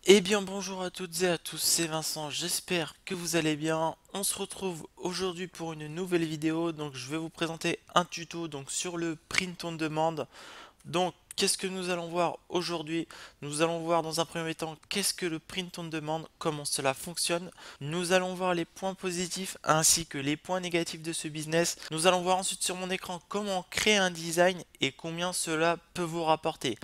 Eh bien bonjour à toutes et à tous, c'est Vincent, j'espère que vous allez bien. On se retrouve aujourd'hui pour une nouvelle vidéo, donc je vais vous présenter un tuto sur le print on demand. Donc, qu'est-ce que nous allons voir aujourd'hui? Nous allons voir dans un premier temps qu'est-ce que le print on demand, comment cela fonctionne. Nous allons voir les points positifs ainsi que les points négatifs de ce business. Nous allons voir ensuite sur mon écran comment créer un design et combien cela peut vous rapporter.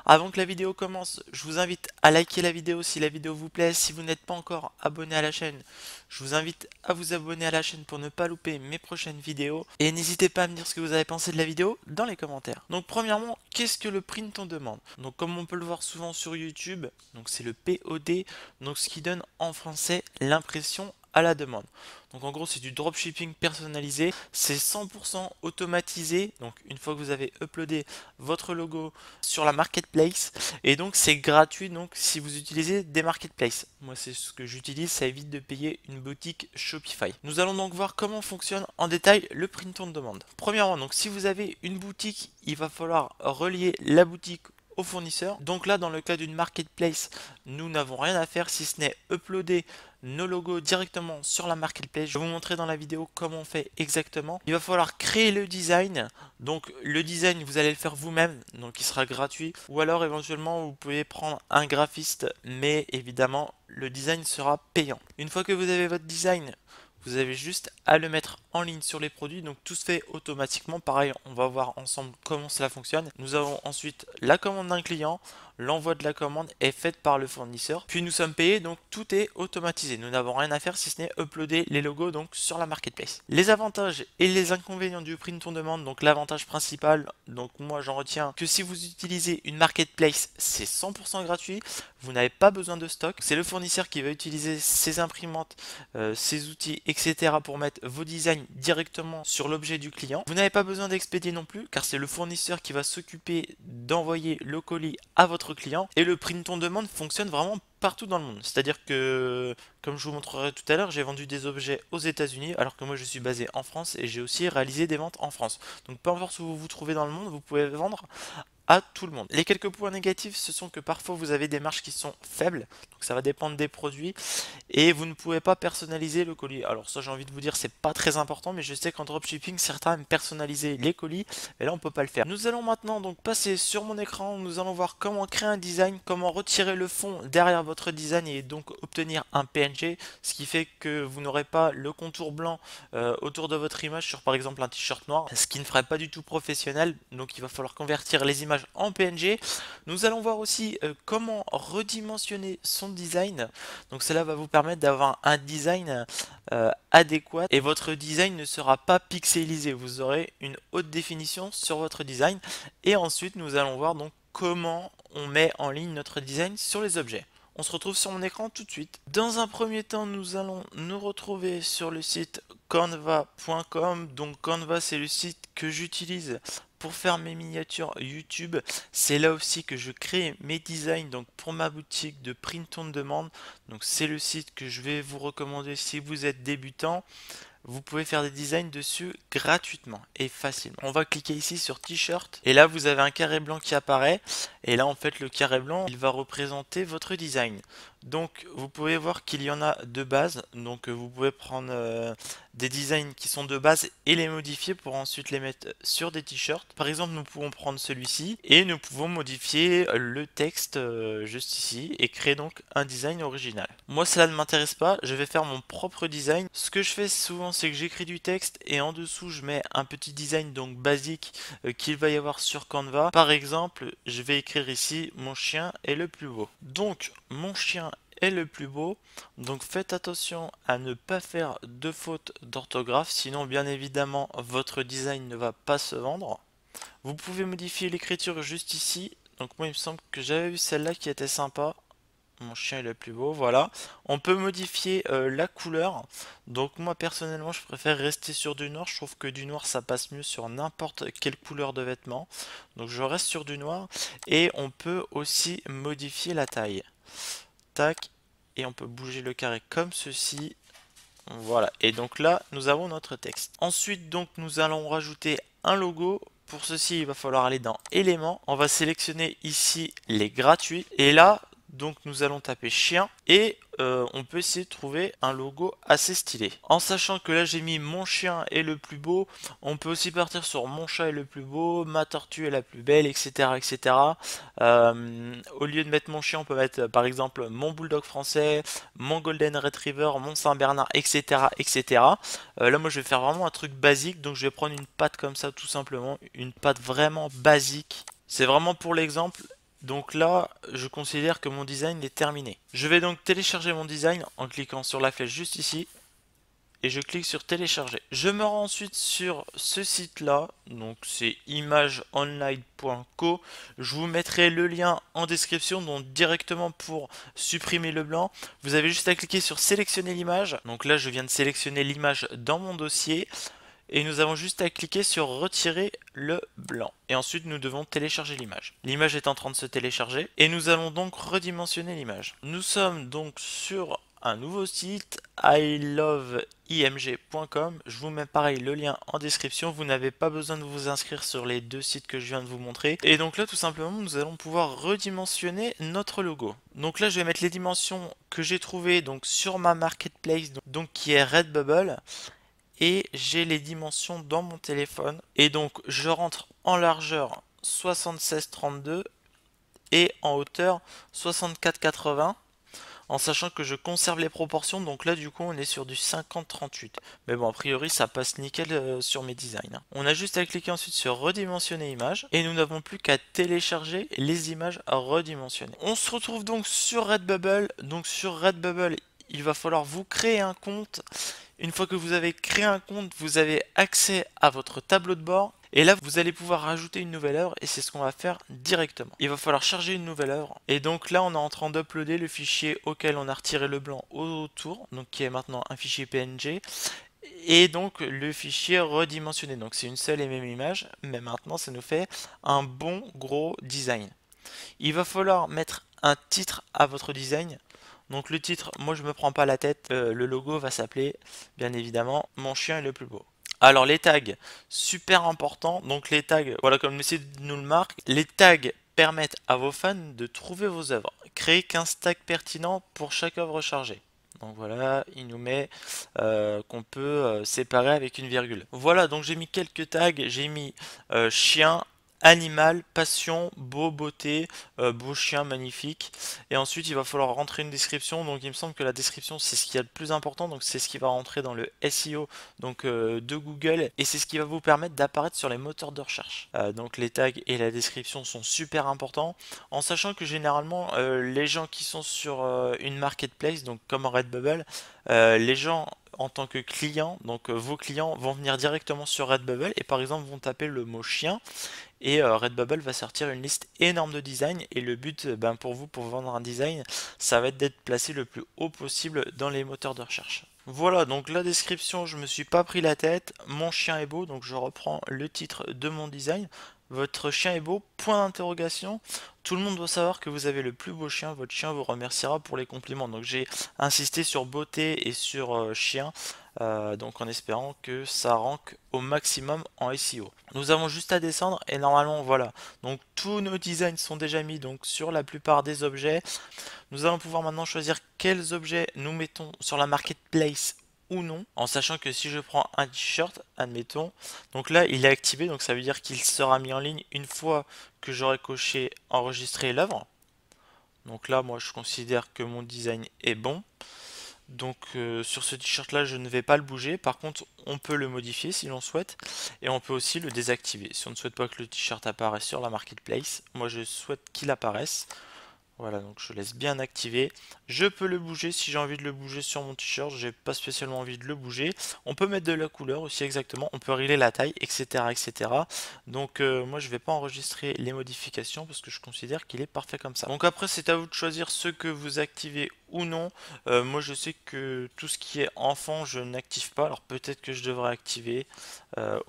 Avant que la vidéo commence, je vous invite à liker la vidéo si la vidéo vous plaît. Si vous n'êtes pas encore abonné à la chaîne, je vous invite à vous abonner à la chaîne pour ne pas louper mes prochaines vidéos. Et n'hésitez pas à me dire ce que vous avez pensé de la vidéo dans les commentaires. Donc premièrement, qu'est-ce que le print on demande? Donc comme on peut le voir souvent sur YouTube, donc c'est le POD, donc ce qui donne en français l'impression à la demande. Donc en gros c'est du dropshipping personnalisé, c'est 100% automatisé. Donc une fois que vous avez uploadé votre logo sur la marketplace, et donc c'est gratuit donc si vous utilisez des marketplaces. Moi c'est ce que j'utilise, ça évite de payer une boutique Shopify. Nous allons donc voir comment fonctionne en détail le print on demand. Premièrement, donc si vous avez une boutique, il va falloir relier la boutique au fournisseur. Donc là, dans le cas d'une marketplace, nous n'avons rien à faire si ce n'est uploader nos logos directement sur la marketplace. Je vais vous montrer dans la vidéo comment on fait exactement. Il va falloir créer le design. Donc le design, vous allez le faire vous-même, donc il sera gratuit. Ou alors éventuellement, vous pouvez prendre un graphiste, mais évidemment, le design sera payant. Une fois que vous avez votre design, vous avez juste à le mettre en ligne sur les produits, donc tout se fait automatiquement. Pareil, on va voir ensemble comment cela fonctionne. Nous avons ensuite la commande d'un client, l'envoi de la commande est faite par le fournisseur, puis nous sommes payés, donc tout est automatisé. Nous n'avons rien à faire si ce n'est uploader les logos donc sur la marketplace. Les avantages et les inconvénients du print on demand, donc l'avantage principal, donc moi j'en retiens que si vous utilisez une marketplace, c'est 100% gratuit, vous n'avez pas besoin de stock, c'est le fournisseur qui va utiliser ses imprimantes, ses outils, etc. pour mettre vos designs directement sur l'objet du client. Vous n'avez pas besoin d'expédier non plus, car c'est le fournisseur qui va s'occuper d'envoyer le colis à votre client. Et le print on demand fonctionne vraiment partout dans le monde. C'est-à-dire que, comme je vous montrerai tout à l'heure, j'ai vendu des objets aux États-Unis, alors que moi je suis basé en France et j'ai aussi réalisé des ventes en France. Donc peu importe où vous vous trouvez dans le monde, vous pouvez vendre à tout le monde. Les quelques points négatifs, ce sont que parfois vous avez des marges qui sont faibles, donc ça va dépendre des produits, et vous ne pouvez pas personnaliser le colis. Alors ça, j'ai envie de vous dire, c'est pas très important, mais je sais qu'en dropshipping, certains aiment personnaliser les colis, et là on peut pas le faire. Nous allons maintenant donc passer sur mon écran, nous allons voir comment créer un design, comment retirer le fond derrière votre design et donc obtenir un PNG, ce qui fait que vous n'aurez pas le contour blanc autour de votre image sur par exemple un t-shirt noir, ce qui ne ferait pas du tout professionnel, donc il va falloir convertir les images en PNG. Nous allons voir aussi comment redimensionner son design. Donc cela va vous permettre d'avoir un design adéquat et votre design ne sera pas pixelisé. Vous aurez une haute définition sur votre design. Et ensuite, nous allons voir donc comment on met en ligne notre design sur les objets. On se retrouve sur mon écran tout de suite. Dans un premier temps, nous allons nous retrouver sur le site canva.com. Donc Canva, c'est le site que j'utilise pour faire mes miniatures YouTube. C'est là aussi que je crée mes designs donc pour ma boutique de print on demand. Donc c'est le site que je vais vous recommander si vous êtes débutant. Vous pouvez faire des designs dessus gratuitement et facilement. On va cliquer ici sur t-shirt et là vous avez un carré blanc qui apparaît et là en fait le carré blanc il va représenter votre design. Donc vous pouvez voir qu'il y en a de base, donc vous pouvez prendre des designs qui sont de base et les modifier pour ensuite les mettre sur des t-shirts. Par exemple nous pouvons prendre celui-ci et nous pouvons modifier le texte juste ici et créer donc un design original. Moi cela ne m'intéresse pas, je vais faire mon propre design. Ce que je fais souvent c'est que j'écris du texte et en dessous je mets un petit design donc basique qu'il va y avoir sur Canva. Par exemple je vais écrire ici mon chien est le plus beau. Donc mon chien est le plus beau, donc faites attention à ne pas faire de fautes d'orthographe, sinon bien évidemment votre design ne va pas se vendre. Vous pouvez modifier l'écriture juste ici, donc moi il me semble que j'avais vu celle-là qui était sympa. Mon chien est le plus beau, voilà. On peut modifier la couleur. Donc moi personnellement je préfère rester sur du noir. Je trouve que du noir ça passe mieux sur n'importe quelle couleur de vêtements. Donc je reste sur du noir. Et on peut aussi modifier la taille. Tac. Et on peut bouger le carré comme ceci. Voilà. Et donc là nous avons notre texte. Ensuite donc nous allons rajouter un logo. Pour ceci il va falloir aller dans éléments. On va sélectionner ici les gratuits. Et là Donc nous allons taper chien et on peut essayer de trouver un logo assez stylé. En sachant que là j'ai mis mon chien est le plus beau, on peut aussi partir sur mon chat est le plus beau, ma tortue est la plus belle, etc. etc. Au lieu de mettre mon chien, on peut mettre par exemple mon bulldog français, mon golden retriever, mon saint bernard, etc. etc. Là moi je vais faire vraiment un truc basique, donc je vais prendre une patte comme ça tout simplement, une patte vraiment basique. C'est vraiment pour l'exemple. Donc là, je considère que mon design est terminé. Je vais donc télécharger mon design en cliquant sur la flèche juste ici. Et je clique sur télécharger. Je me rends ensuite sur ce site là. Donc c'est imageonline.co. Je vous mettrai le lien en description. Donc directement pour supprimer le blanc. Vous avez juste à cliquer sur sélectionner l'image. Donc là je viens de sélectionner l'image dans mon dossier. Et nous avons juste à cliquer sur retirer le blanc. Et ensuite nous devons télécharger l'image. L'image est en train de se télécharger et nous allons donc redimensionner l'image. Nous sommes donc sur un nouveau site, iloveimg.com. Je vous mets pareil le lien en description. Vous n'avez pas besoin de vous inscrire sur les deux sites que je viens de vous montrer. Et donc là tout simplement nous allons pouvoir redimensionner notre logo. Donc là je vais mettre les dimensions que j'ai trouvées donc sur ma marketplace, donc qui est Redbubble. Et j'ai les dimensions dans mon téléphone. Et donc je rentre en largeur 76-32 et en hauteur 64-80. En sachant que je conserve les proportions, donc là du coup on est sur du 50-38. Mais bon, a priori ça passe nickel sur mes designs. On a juste à cliquer ensuite sur redimensionner image et nous n'avons plus qu'à télécharger les images à redimensionner. On se retrouve donc sur Redbubble. Donc sur Redbubble, il va falloir vous créer un compte. Une fois que vous avez créé un compte, vous avez accès à votre tableau de bord. Et là, vous allez pouvoir rajouter une nouvelle œuvre et c'est ce qu'on va faire directement. Il va falloir charger une nouvelle œuvre. Et donc là, on est en train d'uploader le fichier auquel on a retiré le blanc autour, donc qui est maintenant un fichier PNG. Et donc le fichier redimensionné. Donc c'est une seule et même image, mais maintenant ça nous fait un bon gros design. Il va falloir mettre un titre à votre design. Donc le titre, moi je me prends pas la tête, le logo va s'appeler bien évidemment mon chien est le plus beau. Alors les tags, super important, donc les tags, voilà comme le site nous le marque, les tags permettent à vos fans de trouver vos œuvres. Créez 15 tags pertinents pour chaque œuvre chargée. Donc voilà, il nous met qu'on peut séparer avec une virgule. Voilà, donc j'ai mis quelques tags, j'ai mis chien, animal, passion, beau, beauté, beau chien, magnifique. Et ensuite, il va falloir rentrer une description. Donc, il me semble que la description, c'est ce qu'il y a de plus important. Donc, c'est ce qui va rentrer dans le SEO donc, de Google. Et c'est ce qui va vous permettre d'apparaître sur les moteurs de recherche. Donc, les tags et la description sont super importants. En sachant que généralement, les gens qui sont sur une marketplace, donc comme Redbubble, les gens en tant que clients, donc vos clients vont venir directement sur Redbubble et par exemple vont taper le mot chien et Redbubble va sortir une liste énorme de designs et le but pour vous pour vendre un design ça va être d'être placé le plus haut possible dans les moteurs de recherche. Voilà donc la description, je me suis pas pris la tête, mon chien est beau, donc je reprends le titre de mon design. Votre chien est beau, point d'interrogation. Tout le monde doit savoir que vous avez le plus beau chien, votre chien vous remerciera pour les compliments. Donc j'ai insisté sur beauté et sur chien, donc en espérant que ça rank au maximum en SEO. Nous avons juste à descendre et normalement voilà. Donc tous nos designs sont déjà mis donc sur la plupart des objets. Nous allons pouvoir maintenant choisir quels objets nous mettons sur la marketplace ou non, en sachant que si je prends un t-shirt, admettons, donc là il est activé, donc ça veut dire qu'il sera mis en ligne une fois que j'aurai coché enregistrer l'œuvre. Donc là moi je considère que mon design est bon. Donc sur ce t-shirt là je ne vais pas le bouger, par contre on peut le modifier si l'on souhaite et on peut aussi le désactiver si on ne souhaite pas que le t-shirt apparaisse sur la marketplace. Moi je souhaite qu'il apparaisse. Voilà, donc je laisse bien activer. Je peux le bouger si j'ai envie de le bouger sur mon t-shirt. J'ai pas spécialement envie de le bouger. On peut mettre de la couleur aussi exactement. On peut régler la taille, etc. etc. Donc moi je vais pas enregistrer les modifications parce que je considère qu'il est parfait comme ça. Donc après c'est à vous de choisir ce que vous activez ou non. Moi je sais que tout ce qui est enfant je n'active pas. Alors peut-être que je devrais activer.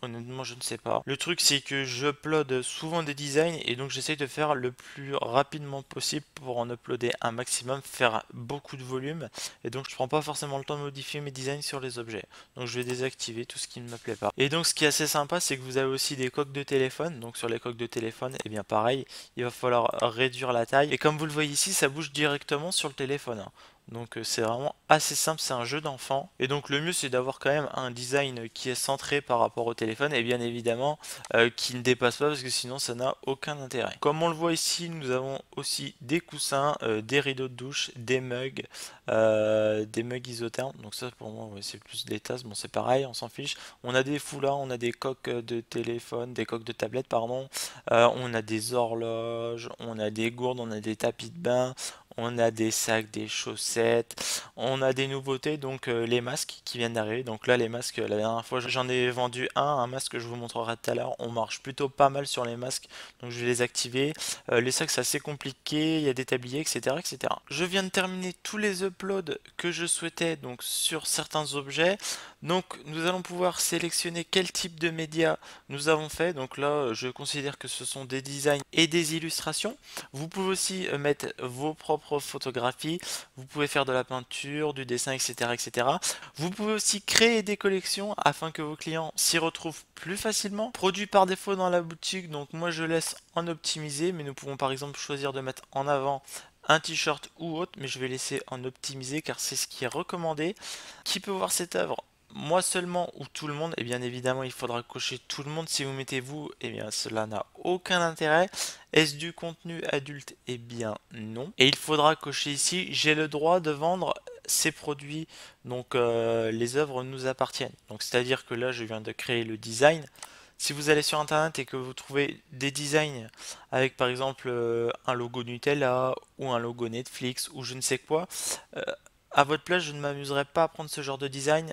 Honnêtement je ne sais pas. Le truc c'est que j'upload souvent des designs et donc j'essaye de faire le plus rapidement possible pour en uploader un maximum, faire beaucoup de volume, et donc je prends pas forcément le temps de modifier mes designs sur les objets. Donc je vais désactiver tout ce qui ne me plaît pas. Et donc ce qui est assez sympa, c'est que vous avez aussi des coques de téléphone. Donc sur les coques de téléphone, et bien pareil, il va falloir réduire la taille. Et comme vous le voyez ici, ça bouge directement sur le téléphone, hein. Donc c'est vraiment assez simple, c'est un jeu d'enfant. Et donc le mieux c'est d'avoir quand même un design qui est centré par rapport au téléphone et bien évidemment qui ne dépasse pas parce que sinon ça n'a aucun intérêt. Comme on le voit ici, nous avons aussi des coussins, des rideaux de douche, des mugs isothermes. Donc ça pour moi ouais, c'est plus des tasses, bon c'est pareil, on s'en fiche. On a des foulards, on a des coques de téléphone, des coques de tablette pardon. On a des horloges, on a des gourdes, on a des tapis de bain. On a des sacs, des chaussettes, on a des nouveautés, donc les masques qui viennent d'arriver. Donc là les masques, la dernière fois j'en ai vendu un masque que je vous montrerai tout à l'heure. On marche plutôt pas mal sur les masques, donc je vais les activer. Les sacs c'est assez compliqué, il y a des tabliers, etc., etc. Je viens de terminer tous les uploads que je souhaitais donc sur certains objets. Donc nous allons pouvoir sélectionner quel type de médias nous avons fait. Donc là je considère que ce sont des designs et des illustrations. Vous pouvez aussi mettre vos propres photographies, vous pouvez faire de la peinture, du dessin, etc., etc. Vous pouvez aussi créer des collections afin que vos clients s'y retrouvent plus facilement. Produit par défaut dans la boutique, donc moi je laisse en optimiser, mais nous pouvons par exemple choisir de mettre en avant un t-shirt ou autre, mais je vais laisser en optimiser car c'est ce qui est recommandé. Qui peut voir cette œuvre? Moi seulement ou tout le monde? Et bien évidemment il faudra cocher tout le monde. Si vous mettez vous, et bien cela n'a aucun intérêt. Est-ce du contenu adulte? Eh bien non. Et il faudra cocher ici, j'ai le droit de vendre ces produits, donc les œuvres nous appartiennent. Donc c'est à dire que là je viens de créer le design. Si vous allez sur internet et que vous trouvez des designs avec par exemple un logo Nutella ou un logo Netflix ou je ne sais quoi, euh, à votre place, je ne m'amuserai pas à prendre ce genre de design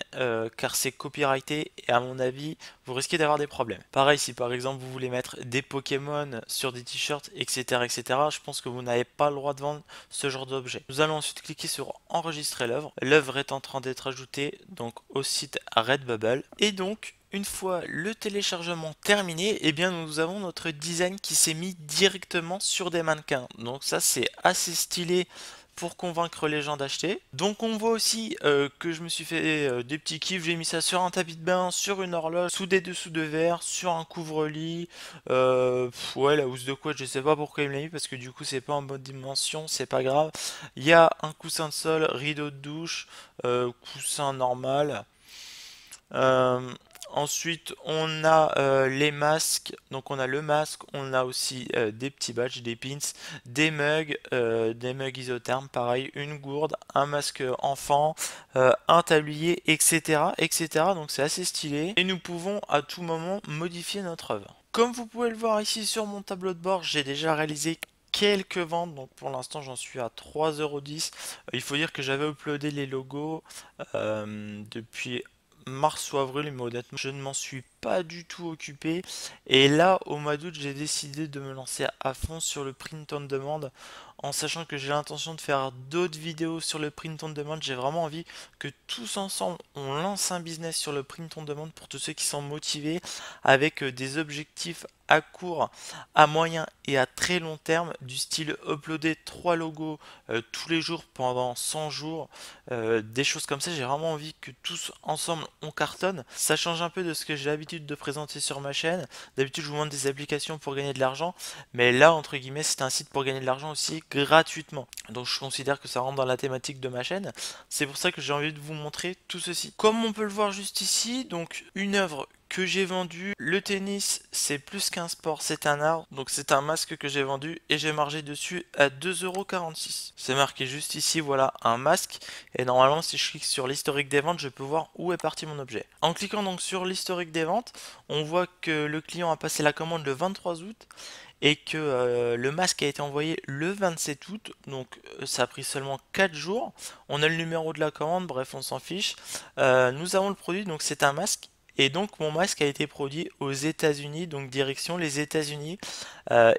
car c'est copyrighté et à mon avis, vous risquez d'avoir des problèmes. Pareil, si par exemple vous voulez mettre des Pokémon sur des t-shirts, etc., etc., je pense que vous n'avez pas le droit de vendre ce genre d'objet. Nous allons ensuite cliquer sur enregistrer l'œuvre. L'œuvre est en train d'être ajoutée donc au site Redbubble. Et donc, une fois le téléchargement terminé, eh bien nous avons notre design qui s'est mis directement sur des mannequins. Donc ça c'est assez stylé pour convaincre les gens d'acheter. Donc on voit aussi que je me suis fait des petits kiffs, j'ai mis ça sur un tapis de bain, sur une horloge, sous des dessous de verre, sur un couvre-lit, ouais la housse de couette je sais pas pourquoi il me l'a mis parce que du coup c'est pas en bonne dimension, c'est pas grave. Il y a un coussin de sol, rideau de douche, coussin normal. Euh, Ensuite, on a les masques. Donc, on a le masque. On a aussi des petits badges, des pins, des mugs isothermes. Pareil, une gourde, un masque enfant, un tablier, etc., etc. Donc, c'est assez stylé. Et nous pouvons à tout moment modifier notre œuvre. Comme vous pouvez le voir ici sur mon tableau de bord, j'ai déjà réalisé quelques ventes, donc pour l'instant j'en suis à 3,10 €. Il faut dire que j'avais uploadé les logos depuis mars ou avril, mais honnêtement je ne m'en suis pas du tout occupé. Et là au mois d'août j'ai décidé de me lancer à fond sur le print on demand, en sachant que j'ai l'intention de faire d'autres vidéos sur le print on demand. J'ai vraiment envie que tous ensemble on lance un business sur le print on demand pour tous ceux qui sont motivés avec des objectifs à court, à moyen et à très long terme, du style uploader 3 logos tous les jours pendant 100 jours, des choses comme ça. J'ai vraiment envie que tous ensemble on cartonne. Ça change un peu de ce que j'ai l'habitude de présenter sur ma chaîne. D'habitude je vous montre des applications pour gagner de l'argent, mais là entre guillemets c'est un site pour gagner de l'argent aussi gratuitement. Donc je considère que ça rentre dans la thématique de ma chaîne. C'est pour ça que j'ai envie de vous montrer tout ceci. Comme on peut le voir juste ici, donc une œuvre que j'ai vendu. Le tennis, c'est plus qu'un sport, c'est un art. Donc c'est un masque que j'ai vendu et j'ai margé dessus à 2,46 €. C'est marqué juste ici, voilà, un masque. Et normalement, si je clique sur l'historique des ventes, je peux voir où est parti mon objet. En cliquant donc sur l'historique des ventes, on voit que le client a passé la commande le 23 août et que le masque a été envoyé le 27 août, donc ça a pris seulement 4 jours. On a le numéro de la commande, bref on s'en fiche. Nous avons le produit, donc c'est un masque. Et donc mon masque a été produit aux États-Unis, donc direction les États-Unis.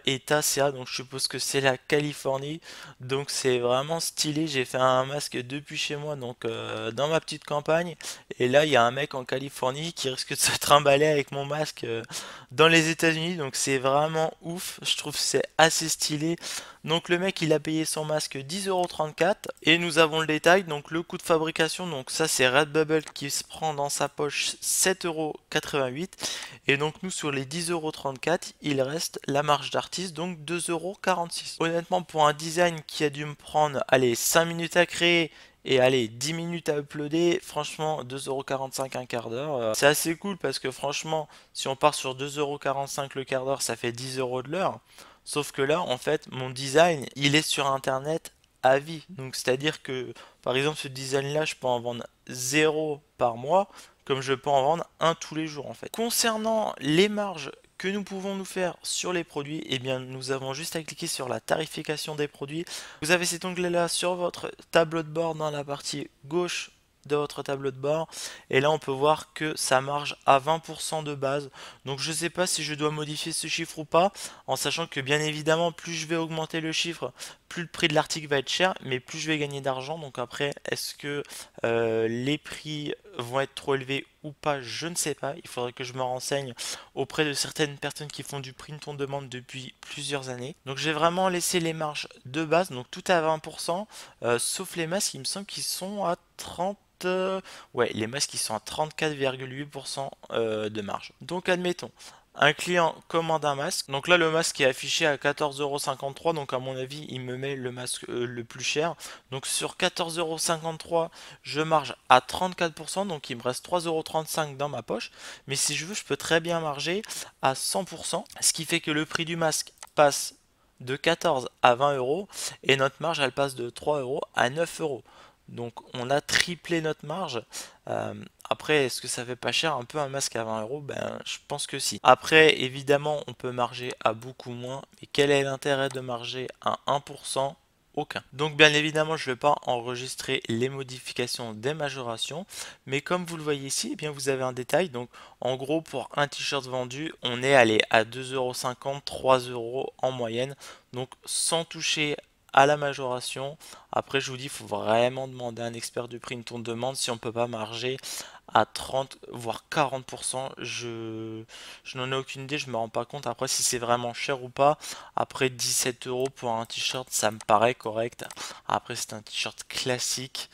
État CA, donc je suppose que c'est la Californie. Donc c'est vraiment stylé. J'ai fait un masque depuis chez moi, donc dans ma petite campagne. Et là, il y a un mec en Californie qui risque de se trimballer avec mon masque dans les États-Unis. Donc c'est vraiment ouf. Je trouve que c'est assez stylé. Donc le mec, il a payé son masque 10,34 € et nous avons le détail. Donc le coût de fabrication, donc ça c'est Redbubble qui se prend dans sa poche 7,88 € et donc nous sur les 10,34 €, il reste la marge d'artiste, donc 2,46 €. Honnêtement, pour un design qui a dû me prendre, allez, 5 minutes à créer et allez, 10 minutes à uploader, franchement, 2,45 € un quart d'heure. C'est assez cool parce que franchement, si on part sur 2,45 € le quart d'heure, ça fait 10 € de l'heure. Sauf que là, en fait, mon design, il est sur internet à vie. Donc, c'est-à-dire que, par exemple, ce design-là, je peux en vendre 0 par mois, comme je peux en vendre un tous les jours, en fait. Concernant les marges que nous pouvons nous faire sur les produits, eh bien, nous avons juste à cliquer sur la tarification des produits. Vous avez cet onglet-là sur votre tableau de bord dans la partie gauche de votre tableau de bord et là on peut voir que ça marge à 20% de base, donc je ne sais pas si je dois modifier ce chiffre ou pas, en sachant que bien évidemment plus je vais augmenter le chiffre, plus le prix de l'article va être cher, mais plus je vais gagner d'argent. Donc après, est-ce que les prix vont être trop élevés ou pas, je ne sais pas. Il faudrait que je me renseigne auprès de certaines personnes qui font du print on demande depuis plusieurs années. Donc j'ai vraiment laissé les marges de base, donc tout à 20%, sauf les masques, il me semble qu'ils sont à 30. Ouais, les masques ils sont à 34,8% de marge. Donc admettons, un client commande un masque. Donc là, le masque est affiché à 14,53 €. Donc à mon avis, il me met le masque le plus cher. Donc sur 14,53 €, je marge à 34%. Donc il me reste 3,35 € dans ma poche. Mais si je veux, je peux très bien marger à 100%. Ce qui fait que le prix du masque passe de 14 à 20 € et notre marge elle passe de 3 € à 9 €. Donc on a triplé notre marge. Après, est-ce que ça fait pas cher un peu un masque à 20 €? Ben, je pense que si. Après, évidemment, on peut marger à beaucoup moins. Mais quel est l'intérêt de marger à 1%? Aucun. Donc bien évidemment, je ne vais pas enregistrer les modifications des majorations. Mais comme vous le voyez ici, eh bien, vous avez un détail. Donc en gros, pour un t-shirt vendu, on est allé à 2,50 €, 3 € en moyenne. Donc sans toucher à la majoration. Après, je vous dis, il faut vraiment demander à un expert du print on demande si on peut pas marger à 30 voire 40%. Je n'en ai aucune idée, je me rends pas compte après si c'est vraiment cher ou pas. Après 17 € pour un t-shirt, ça me paraît correct. Après, c'est un t-shirt classique.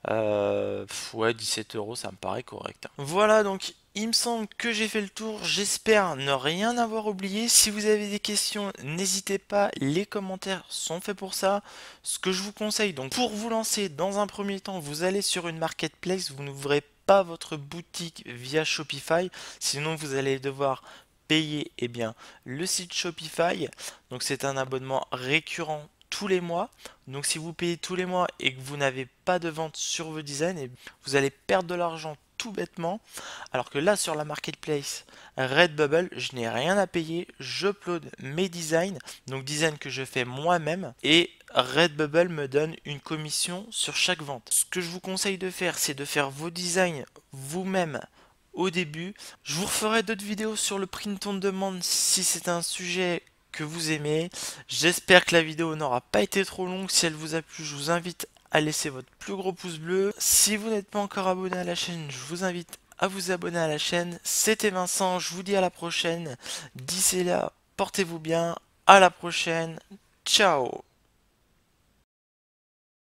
Ouais, 17 € ça me paraît correct. Voilà, donc il me semble que j'ai fait le tour. J'espère ne rien avoir oublié. Si vous avez des questions, n'hésitez pas. Les commentaires sont faits pour ça. Ce que je vous conseille, donc pour vous lancer, dans un premier temps, vous allez sur une marketplace. Vous n'ouvrez pas votre boutique via Shopify. Sinon, vous allez devoir payer bien, le site Shopify. Donc c'est un abonnement récurrent tous les mois. Donc si vous payez tous les mois et que vous n'avez pas de vente sur vos designs, vous allez perdre de l'argent tout bêtement. Alors que là sur la marketplace Redbubble, je n'ai rien à payer, j'upload mes designs, donc designs que je fais moi-même, et Redbubble me donne une commission sur chaque vente. Ce que je vous conseille de faire, c'est de faire vos designs vous-même au début. Je vous referai d'autres vidéos sur le print on demande si c'est un sujet que vous aimez. J'espère que la vidéo n'aura pas été trop longue. Si elle vous a plu, je vous invite à laisser votre plus gros pouce bleu. Si vous n'êtes pas encore abonné à la chaîne, je vous invite à vous abonner à la chaîne. C'était Vincent, je vous dis à la prochaine. D'ici là, portez-vous bien. À la prochaine. Ciao.